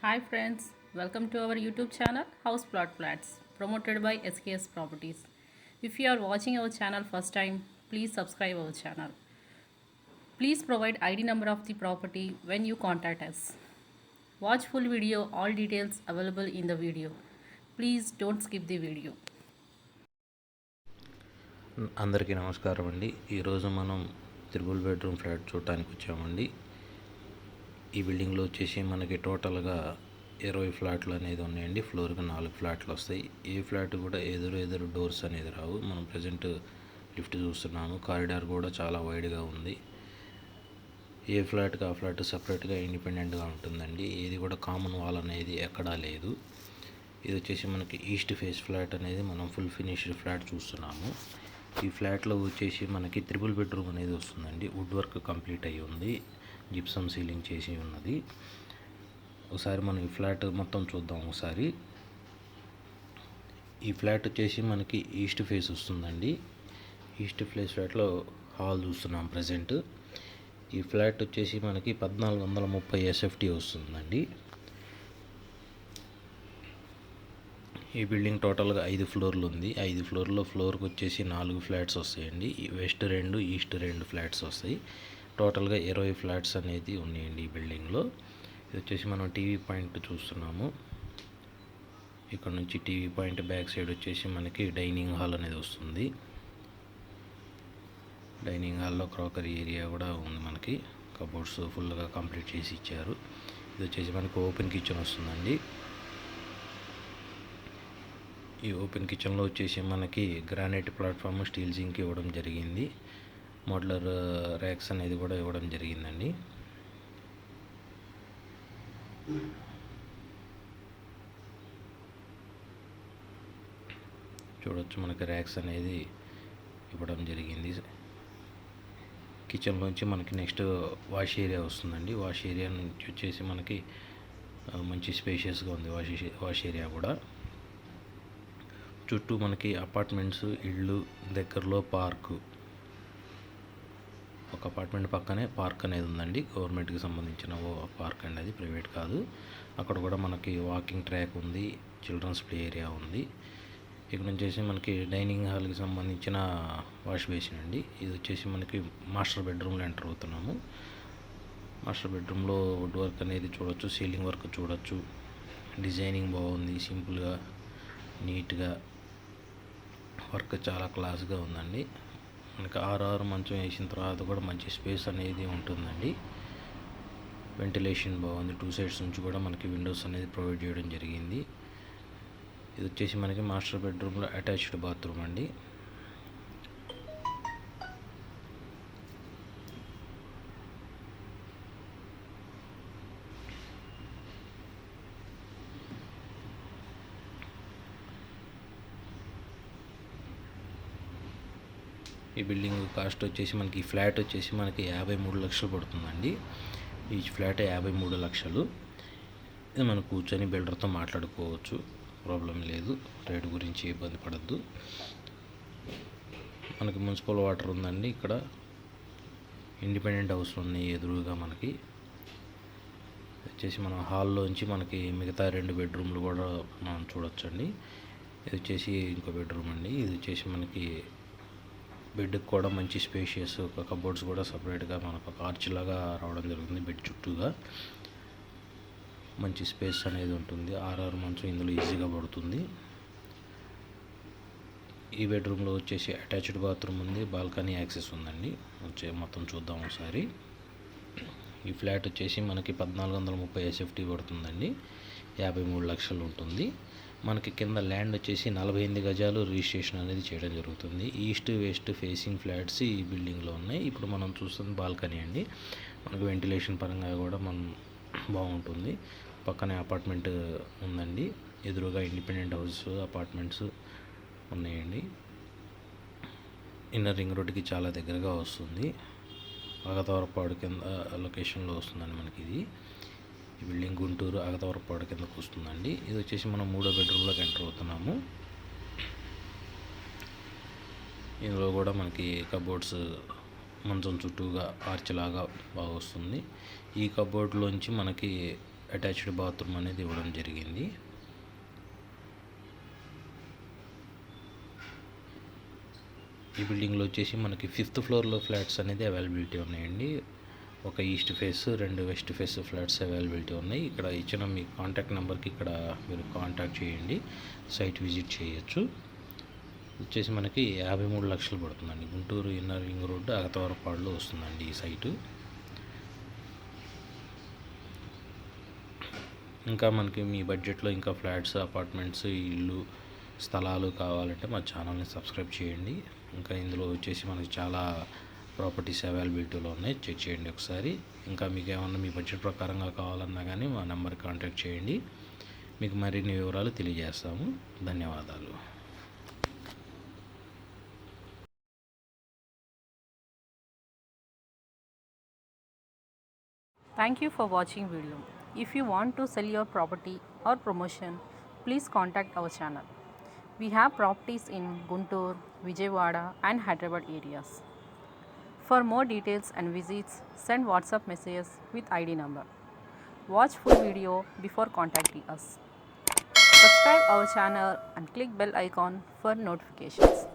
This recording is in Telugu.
Hi friends, welcome to our YouTube channel House Plot Flats promoted by SKS Properties. If you are watching our channel first time, please subscribe our channel. Please provide ID number of the property when you contact us. Watch full video, all details available in the video. Please don't skip the video. అందరికీ నమస్కారం అండి. ఈరోజు మనం త్రిబుల్ బెడ్రూమ్ ఫ్లాట్ చూడటానికి వచ్చామండి. ఈ బిల్డింగ్లో వచ్చేసి మనకి టోటల్గా 20 ఫ్లాట్లు అనేది ఉన్నాయండి. ఫ్లోర్కి 4 ఫ్లాట్లు వస్తాయి. ఏ ఫ్లాట్ కూడా ఎదురు డోర్స్ అనేది రావు. మనం ప్రజెంట్ లిఫ్ట్ చూస్తున్నాము. కారిడార్ కూడా చాలా వైడ్గా ఉంది. ఏ ఫ్లాట్కి ఆ ఫ్లాట్ సపరేట్గా ఇండిపెండెంట్గా ఉంటుందండి. ఏది కూడా కామన్ వాల్ అనేది ఎక్కడా లేదు. ఇది వచ్చేసి మనకి ఈస్ట్ ఫేస్ ఫ్లాట్ అనేది మనం ఫుల్ ఫినిష్డ్ ఫ్లాట్ చూస్తున్నాము. ఈ ఫ్లాట్లో వచ్చేసి మనకి త్రిబుల్ బెడ్రూమ్ అనేది వస్తుందండి. వుడ్ వర్క్ కంప్లీట్ అయ్యి ఉంది. జిప్సమ్ సీలింగ్ చేసి ఉన్నది. ఒకసారి మనం ఈ ఫ్లాట్ మొత్తం చూద్దాం. ఒకసారి ఈ ఫ్లాట్ వచ్చేసి మనకి ఈస్ట్ ఫేస్ వస్తుందండి. ఈస్ట్ ఫేస్ ఫ్లాట్లో హాల్ చూస్తున్నాం ప్రజెంట్. ఈ ఫ్లాట్ వచ్చేసి మనకి 1430 SFT వస్తుందండి. ఈ బిల్డింగ్ టోటల్గా 5 ఫ్లోర్లు ఉంది. 5 ఫ్లోర్లో ఫ్లోర్కి వచ్చేసి 4 ఫ్లాట్స్ వస్తాయండి. వెస్ట్ 2 ఈస్ట్ 2 ఫ్లాట్స్ వస్తాయి. టోటల్గా 20 ఫ్లాట్స్ అనేది ఉన్నాయండి ఈ బిల్డింగ్లో. ఇది వచ్చేసి మనం టీవీ పాయింట్ చూస్తున్నాము. ఇక్కడ నుంచి టీవీ పాయింట్ బ్యాక్ సైడ్ వచ్చేసి మనకి డైనింగ్ హాల్ అనేది వస్తుంది. డైనింగ్ హాల్లో క్రాకరీ ఏరియా కూడా ఉంది. మనకి కబోర్డ్స్ ఫుల్గా కంప్లీట్ చేసి ఇచ్చారు. ఇది వచ్చేసి మనకి ఓపెన్ కిచెన్ వస్తుందండి. ఈ ఓపెన్ కిచెన్లో వచ్చేసి మనకి గ్రానైట్ ప్లాట్ఫామ్, స్టీల్ జింక్ ఇవ్వడం జరిగింది. మోడ్యులర్ ర్యాక్స్ అనేది కూడా ఇవ్వడం జరిగిందండి. చూడొచ్చు మనకి ర్యాక్స్ అనేది ఇవ్వడం జరిగింది. కిచెన్లోంచి మనకి నెక్స్ట్ వాష్ ఏరియా వస్తుందండి. వాష్ ఏరియా నుంచి వచ్చేసి మనకి మంచి స్పేషియస్గా ఉంది వాష్ ఏరియా కూడా. చుట్టూ మనకి అపార్ట్మెంట్స్, ఇళ్ళు, దగ్గరలో పార్కు, ఒక అపార్ట్మెంట్ పక్కనే పార్క్ అనేది ఉందండి. గవర్నమెంట్కి సంబంధించిన పార్క్ అండి, అది ప్రైవేట్ కాదు. అక్కడ కూడా మనకి వాకింగ్ ట్రాక్ ఉంది, చిల్డ్రన్స్ ప్లే ఏరియా ఉంది. ఇక్కడ నుంచి వచ్చేసి మనకి డైనింగ్ హాల్కి సంబంధించిన వాష్ బేసిన్ అండి. ఇది వచ్చేసి మనకి మాస్టర్ బెడ్రూమ్లో ఎంటర్ అవుతున్నాము. మాస్టర్ బెడ్రూమ్లో వుడ్ వర్క్ అనేది చూడొచ్చు, సీలింగ్ వర్క్ చూడొచ్చు. డిజైనింగ్ బాగుంది, సింపుల్గా నీట్గా వర్క్ చాలా క్లాస్గా ఉందండి. మనకి 6 మంచం వేసిన తర్వాత కూడా మంచి స్పేస్ అనేది ఉంటుందండి. వెంటిలేషన్ బాగుంది. 2 సైడ్స్ నుంచి కూడా మనకి విండోస్ అనేది ప్రొవైడ్ చేయడం జరిగింది. ఇది వచ్చేసి మనకి మాస్టర్ బెడ్రూమ్లో అటాచ్డ్ బాత్రూమ్ అండి. ఈ బిల్డింగ్ కాస్ట్ వచ్చేసి మనకి ఈ ఫ్లాట్ వచ్చేసి మనకి 53 లక్షలు పడుతుందండి. ఈ ఫ్లాట్ 53 లక్షలు. ఇది మనం కూర్చొని బిల్డర్తో మాట్లాడుకోవచ్చు, ప్రాబ్లం లేదు. రేటు గురించి ఇబ్బంది పడద్దు. మనకి మున్సిపల్ వాటర్ ఉందండి. ఇక్కడ ఇండిపెండెంట్ హౌస్లు ఉన్నాయి ఎదురుగా మనకి. వచ్చేసి మన హాల్లోంచి మనకి మిగతా 2 బెడ్రూమ్లు కూడా మనం చూడొచ్చండి. ఇది వచ్చేసి ఇంకో బెడ్రూమ్ అండి. ఇది వచ్చేసి మనకి బెడ్కి కూడా మంచి స్పేషియస్, ఒక కబోర్డ్స్ కూడా సపరేట్గా మనకు ఒక ఆర్చ్ లాగా రావడం జరుగుతుంది. బెడ్ చుట్టూగా మంచి స్పేస్ అనేది ఉంటుంది. 6 మంచం ఇందులో ఈజీగా పడుతుంది. ఈ బెడ్రూమ్లో వచ్చేసి అటాచ్డ్ బాత్రూమ్ ఉంది, బాల్కనీ యాక్సెస్ ఉందండి. మొత్తం చూద్దాం ఒకసారి. ఈ ఫ్లాట్ వచ్చేసి మనకి 1430 SFT పడుతుందండి. 53 లక్షలు ఉంటుంది. మనకి కింద ల్యాండ్ వచ్చేసి 48 గజాలు రిజిస్ట్రేషన్ అనేది చేయడం జరుగుతుంది. ఈస్ట్ వెస్ట్ ఫేసింగ్ ఫ్లాట్స్ ఈ బిల్డింగ్లో ఉన్నాయి. ఇప్పుడు మనం చూస్తుంది బాల్కనీ అండి. మనకు వెంటిలేషన్ పరంగా కూడా మనం బాగుంటుంది. పక్కనే అపార్ట్మెంట్ ఉందండి. ఎదురుగా ఇండిపెండెంట్ హౌస్, అపార్ట్మెంట్స్ ఉన్నాయండి. ఇన్నర్ రింగ్ రోడ్డుకి చాలా దగ్గరగా వస్తుంది. అగతవరపాడు కింద లొకేషన్లో వస్తుందండి మనకి ఇది. ఈ బిల్డింగ్ గుంటూరు అగతవరపాడు కిందకు వస్తుందండి. ఇది వచ్చేసి మనం 3వ బెడ్రూమ్లోకి ఎంటర్ అవుతున్నాము. ఇందులో కూడా మనకి కబోర్డ్స్ మంచం చుట్టూగా ఆర్చ్ లాగా బాగా వస్తుంది. ఈ కబోర్డ్లోంచి మనకి అటాచ్డ్ బాత్రూమ్ అనేది ఇవ్వడం జరిగింది. ఈ బిల్డింగ్లో వచ్చేసి మనకి 5th ఫ్లోర్లో ఫ్లాట్స్ అనేది అవైలబిలిటీ ఉన్నాయండి. ఒక east face, 2 west face flats availability ఉన్నాయి. ఇక్కడ ఇచ్చిన మీ కాంటాక్ట్ నెంబర్కి ఇక్కడ మీరు కాంటాక్ట్ చేయండి, సైట్ విజిట్ చేయొచ్చు. వచ్చేసి మనకి 53 లక్షలు పడుతుందండి. గుంటూరు ఇన్నర్ రింగ్ రోడ్డు అగతవరపాడులో వస్తుందండి ఈ సైటు. ఇంకా మనకి మీ బడ్జెట్లో ఇంకా ఫ్లాట్స్, అపార్ట్మెంట్స్, ఇల్లు, స్థలాలు కావాలంటే మా ఛానల్ని సబ్స్క్రైబ్ చేయండి. ఇంకా ఇందులో వచ్చేసి మనకి చాలా ప్రాపర్టీస్ అవైలబిలిటీలో ఉన్నాయి, చెక్ చేయండి ఒకసారి. ఇంకా మీకు ఏమన్నా మీ బడ్జెట్ ప్రకారంగా కావాలన్నా కానీ మా నెంబర్కి కాంటాక్ట్ చేయండి, మీకు మరిన్ని వివరాలు తెలియజేస్తాము. ధన్యవాదాలు. Thank you for watching video. If you want to sell your property or promotion, please contact our channel. We have properties in Guntur, Vijayawada and Hyderabad areas. For more details and visits, send WhatsApp messages with ID number. Watch full video before contacting us. Subscribe our channel and click bell icon for notifications.